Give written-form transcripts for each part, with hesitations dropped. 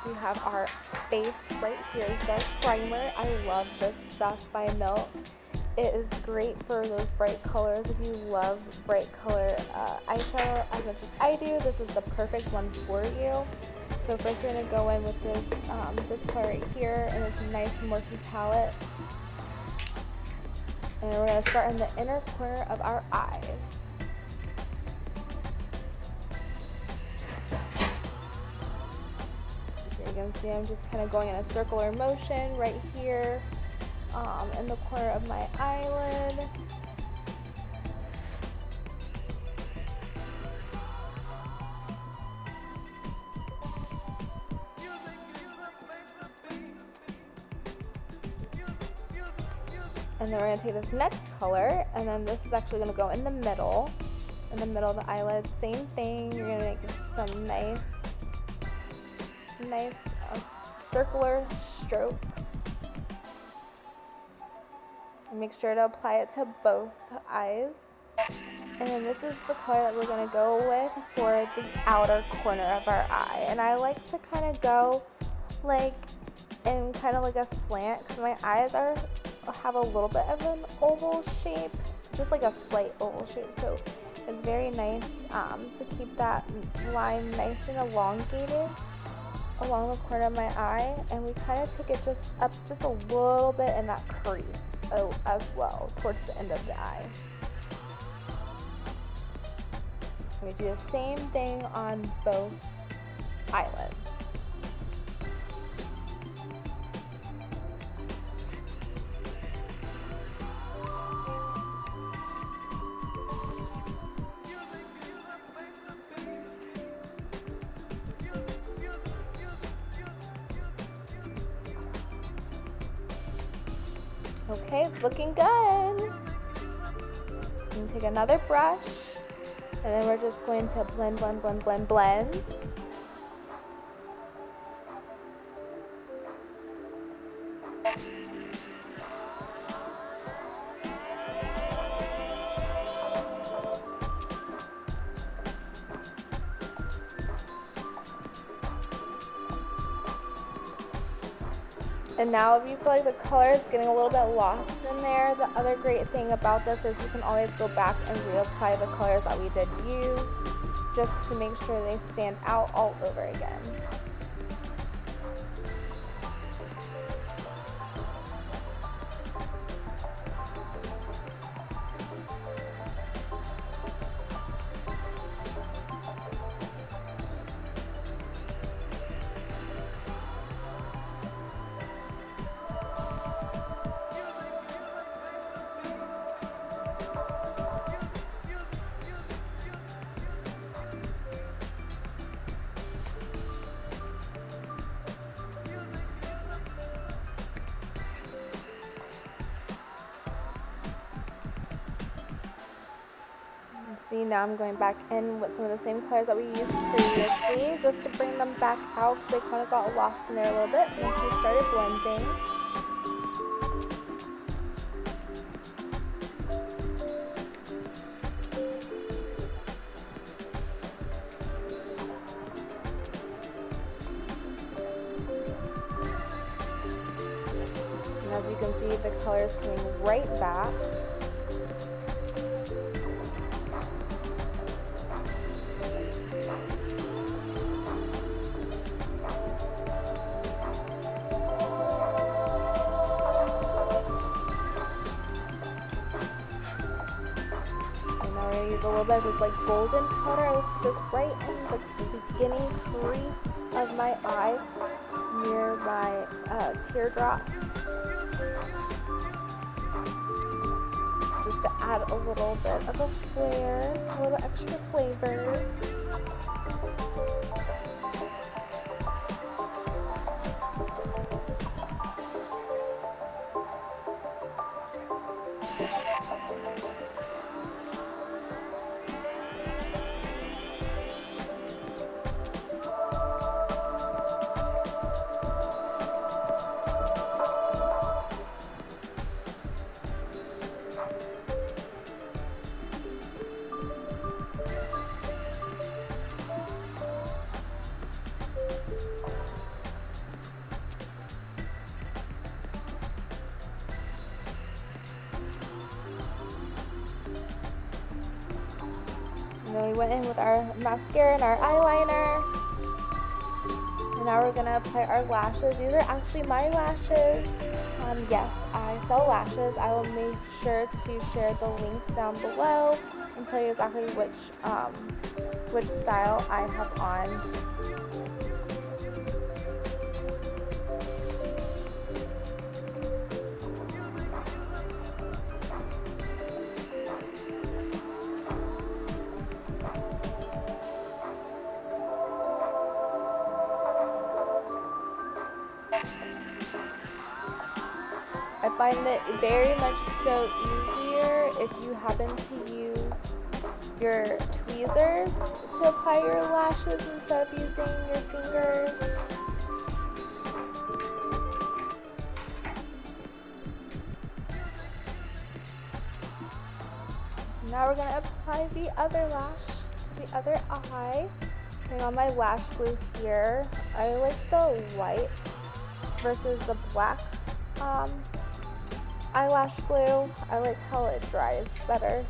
we have our base right here. This is our primer. I love this stuff by Milk. It is great for those bright colors. If you love bright color eyeshadow as much as I do, this is the perfect one for you. So first we're going to go in with this color right here and this nice Morphe palette. And we're going to start in the inner corner of our eyes. So you can see I'm just kind of going in a circular motion right here in the corner of my eyelid. And then we're going to take this next color, and then this is actually going to go in the middle of the eyelid. Same thing, you're going to make some nice circular strokes. And make sure to apply it to both eyes. And then this is the color that we're going to go with for the outer corner of our eye. And I like to kind of go like in kind of like a slant, because my eyes have a little bit of an oval shape, just like a slight oval shape. So it's very nice to keep that line nice and elongated along the corner of my eye, and we kind of take it just up just a little bit in that crease as well towards the end of the eye. We do the same thing on both eyelids. Okay, it's looking good. And take another brush, and then we're just going to blend. And now if you feel like the color is getting a little bit lost in there, the other great thing about this is you can always go back and reapply the colors that we did use, just to make sure they stand out all over again. See, now I'm going back in with some of the same colors that we used previously, just to bring them back out, because they kind of got lost in there a little bit once we started blending. And as you can see, the color is coming right back. Use a little bit of this like golden powder. I will put this right in the beginning crease of my eye near my teardrops, just to add a little bit of a flare, a little extra flavor. then we went in with our mascara and our eyeliner. And now we're gonna apply our lashes. These are actually my lashes. Yes, I sell lashes. I will make sure to share the link down below and tell you exactly which style I have on. I find it very much so easier if you happen to use your tweezers to apply your lashes instead of using your fingers. Now we're going to apply the other lash to the other eye. Putting on my lash glue here. I like the white versus the black eyelash glue. I like how it dries better.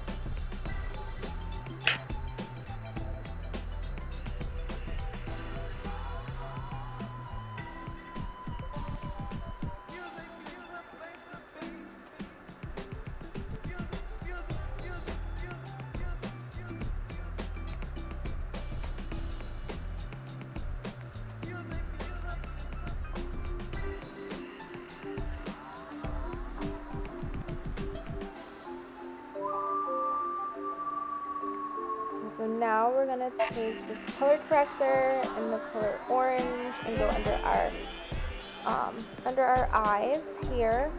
So now we're going to take this color corrector and the color orange and go under our eyes here.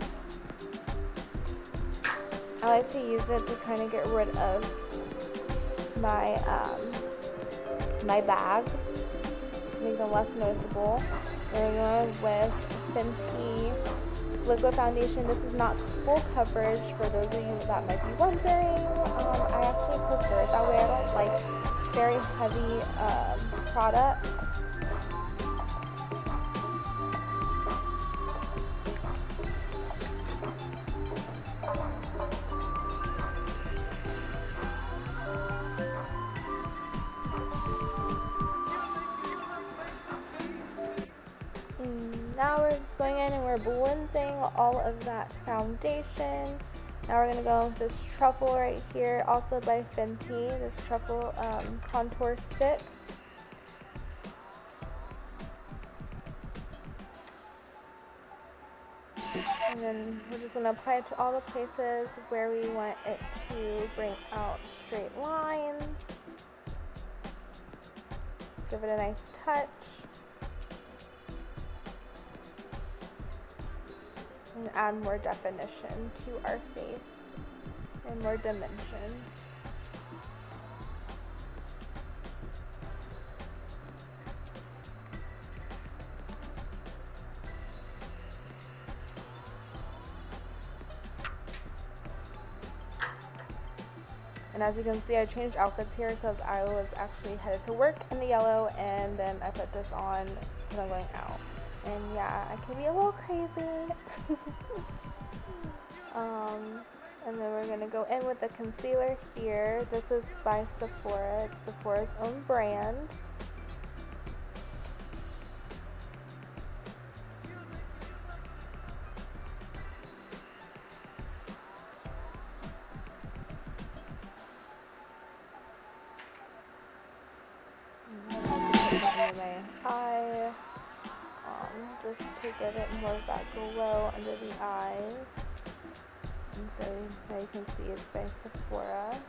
I like to use it to kind of get rid of my my bags, make them less noticeable. We're going with Fenty liquid foundation. This is not full coverage for those of you that might be wondering. I actually prefer it that way. I don't like very heavy products. Now we're just going in and we're blending all of that foundation. Now we're going to go with this truffle right here, also by Fenty, this truffle contour stick. And then we're just going to apply it to all the places where we want it to bring out straight lines. Give it a nice touch. And add more definition to our face and more dimension. And as you can see, I changed outfits here because I was actually headed to work in the yellow, and then I put this on because I'm going out. And yeah, I can be a little crazy. And then we're going to go in with the concealer here. This is by Sephora. It's Sephora's own brand. My eye, just to give it more of that glow under the eyes. And so now you can see it's by Sephora.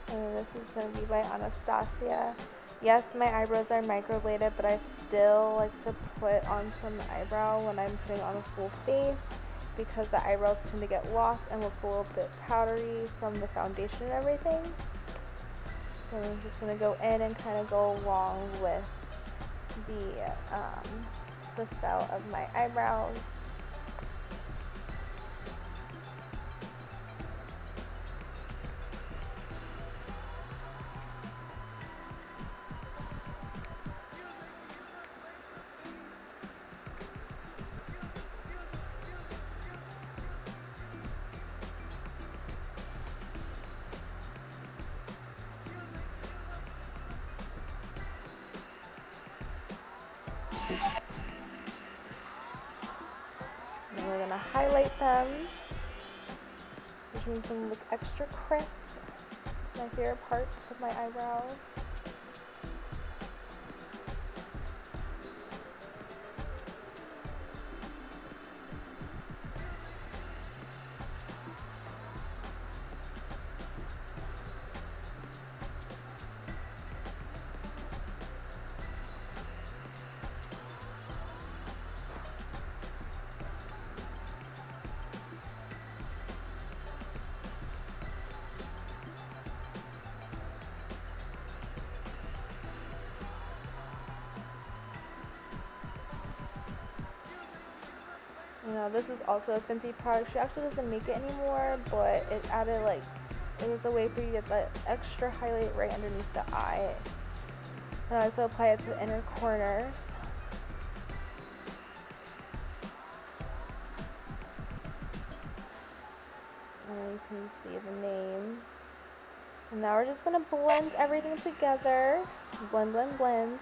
And then this is going to be by Anastasia. Yes, my eyebrows are microbladed, but I still like to put on some eyebrow when I'm putting on a full face, because the eyebrows tend to get lost and look a little bit powdery from the foundation and everything. So I'm just going to go in and kind of go along with the style of my eyebrows. And we're gonna highlight them, which makes them look extra crisp. It's my favorite part of my eyebrows. You know, this is also a Fenty product. She actually doesn't make it anymore, but it added it was a way for you to get that extra highlight right underneath the eye. And I also apply it to the inner corners. And you can see the name. And now we're just gonna blend everything together. Blend, blend, blend.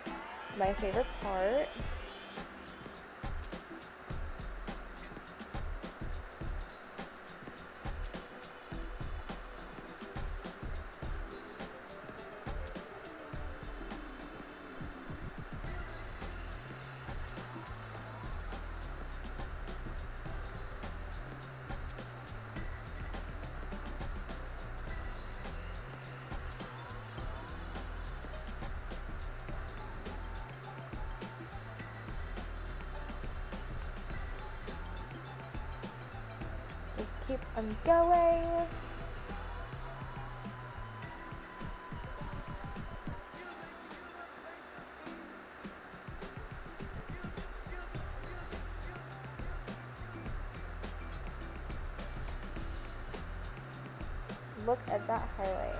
My favorite part. Just keep on going. Look at that highlight.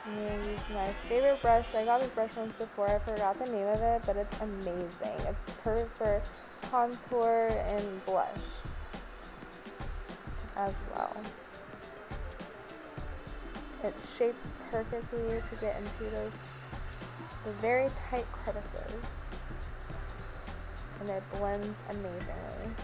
I'm going to use my favorite brush. I got this brush once before. I forgot the name of it, but it's amazing. It's perfect for contour and blush as well. It's shaped perfectly to get into those very tight crevices, and it blends amazingly.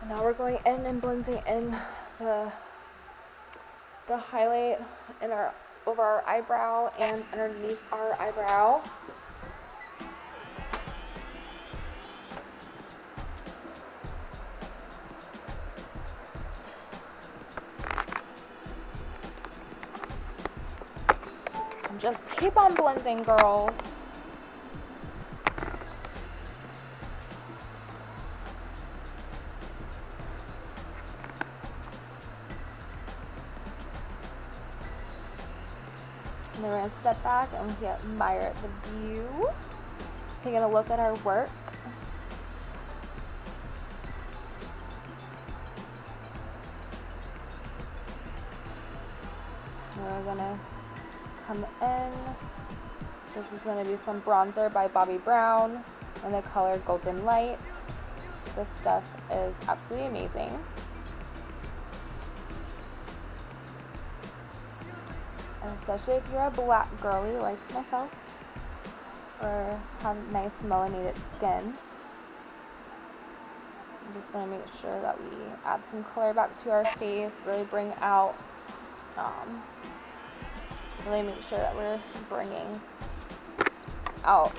Now we're going in and blending in the highlight in over our eyebrow and underneath our eyebrow. And just keep on blending, girls. And then we're going to step back and we can admire the view. Taking a look at our work. And we're going to come in. This is going to be some bronzer by Bobbi Brown in the color Golden Light. This stuff is absolutely amazing. And especially if you're a black girly like myself, or have nice melanated skin. I'm just going to make sure that we add some color back to our face, really bring out, really make sure that we're bringing out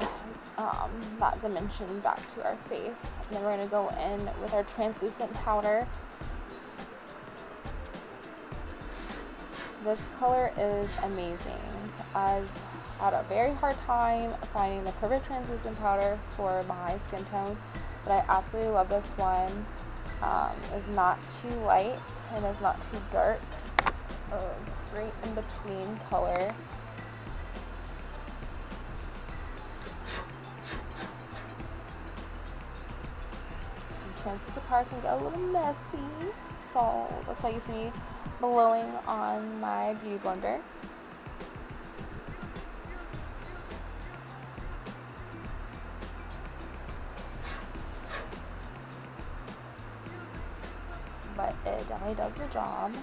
that dimension back to our face. And then we're going to go in with our translucent powder. This color is amazing. I've had a very hard time finding the perfect translucent powder for my skin tone, but I absolutely love this one. It's not too light and it's not too dark. It's a great in between color. Chances of car can get a little messy, so that's why you see me blowing on my beauty blender. But it definitely does the job.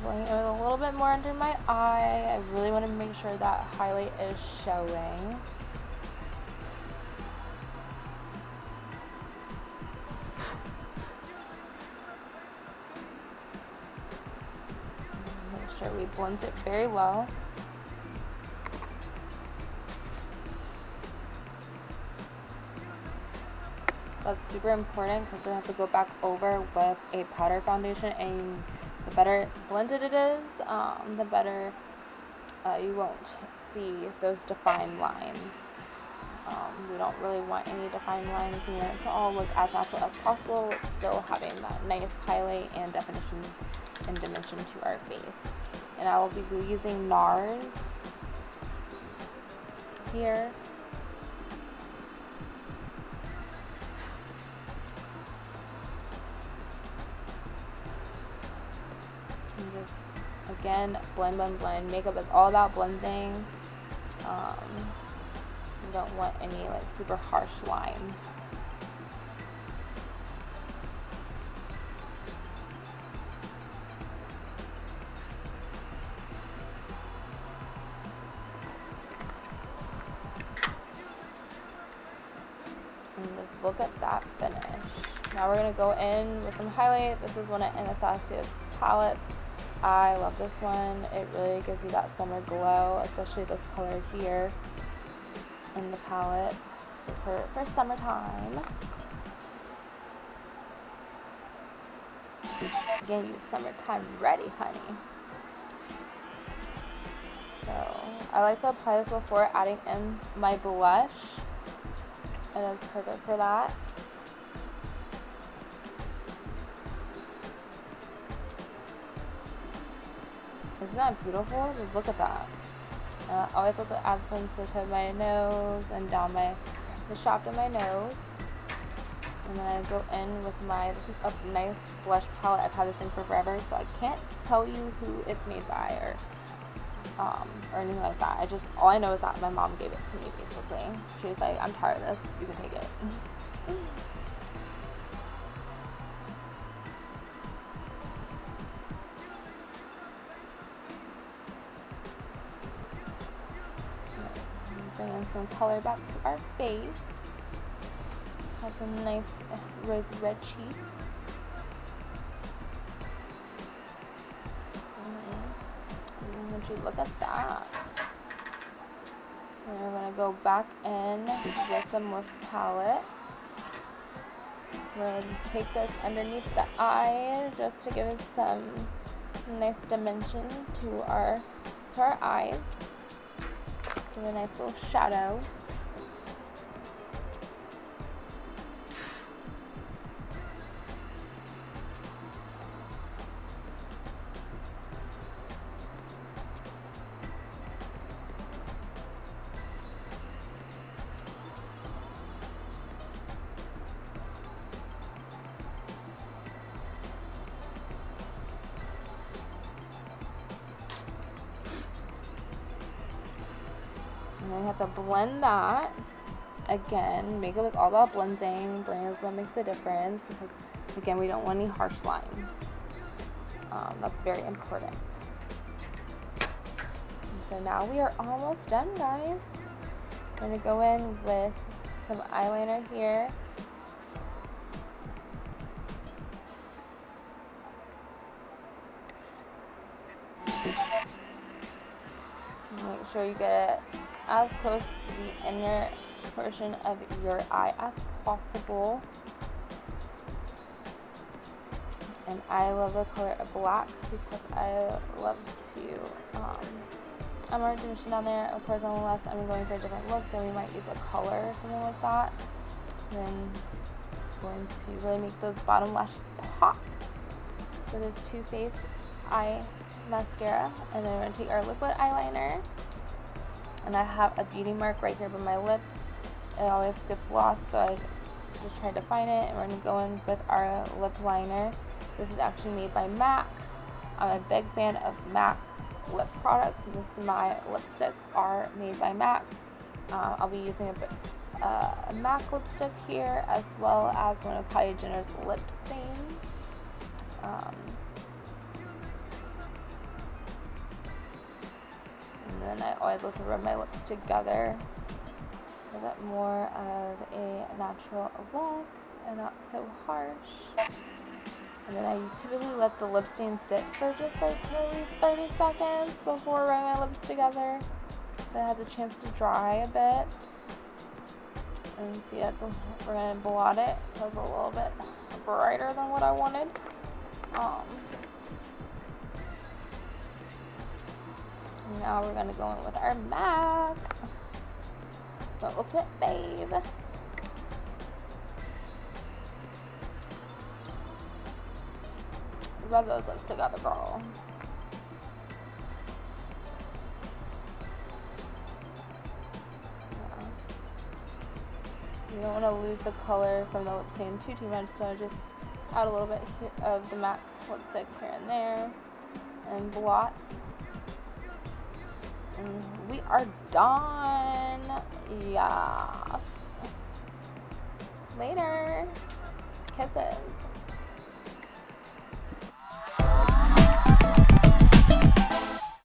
Going in a little bit more under my eye. I really want to make sure that highlight is showing. Make sure we blend it very well. That's super important because we have to go back over with a powder foundation, and the better blended it is, the better you won't see those defined lines. We don't really want any defined lines. We want it to all look as natural as possible, still having that nice highlight and definition and dimension to our face. And I will be using NARS here. And just, again, blend, blend, blend. Makeup is all about blending. You don't want any like super harsh lines. And just look at that finish. Now we're going to go in with some highlight. This is one of Anastasia's palettes. I love this one. It really gives you that summer glow, especially this color here in the palette for summertime. Getting you summertime ready, honey. So I like to apply this before adding in my blush. It is perfect for that. Isn't that beautiful? Just look at that. I always like to add some to the tip of my nose and down the shaft of my nose. And then I go in with this is a nice blush palette. I've had this thing for forever, so I can't tell you who it's made by or anything like that. All I know is that my mom gave it to me, basically. She was like, I'm tired of this, you can take it. Bring in some color back to our face. Have some nice rosy red cheeks. Would you look at that? And we're going to go back in with the Morphe palette. We're going to take this underneath the eye just to give us some nice dimension to our eyes. Give a nice little shadow. And then you have to blend that. Again, makeup is all about blending. Blending is what makes the difference because, again, we don't want any harsh lines. That's very important. And so now we are almost done, guys. I'm going to go in with some eyeliner here. Make sure you get it as close to the inner portion of your eye as possible. And I love the color of black because I love to, I'm already finishing down there. Of course, unless I'm going for a different look, then we might use a color or something like that. And then going to really make those bottom lashes pop with this Too Faced eye mascara. And then we're going to take our liquid eyeliner. And I have a beauty mark right here by my lip. It always gets lost, so I just tried to find it. And we're going to go in with our lip liner. This is actually made by MAC. I'm a big fan of MAC lip products. Most of my lipsticks are made by MAC. I'll be using a MAC lipstick here, as well as one of Kylie Jenner's lip stains. And then I always like to rub my lips together to get more of a natural look and not so harsh. And then I typically let the lip stain sit for just like at least 30 seconds before rubbing my lips together, so it has a chance to dry a bit. And see, we're going to blot it. It was a little bit brighter than what I wanted. Now we're going to go in with our MAC, the Ultimate Fave. Rub those lips together, girl. Yeah. You don't want to lose the color from the lip stain too much, so just add a little bit of the MAC lipstick here and there, and blot. And we are done. Yes. Later. Kisses.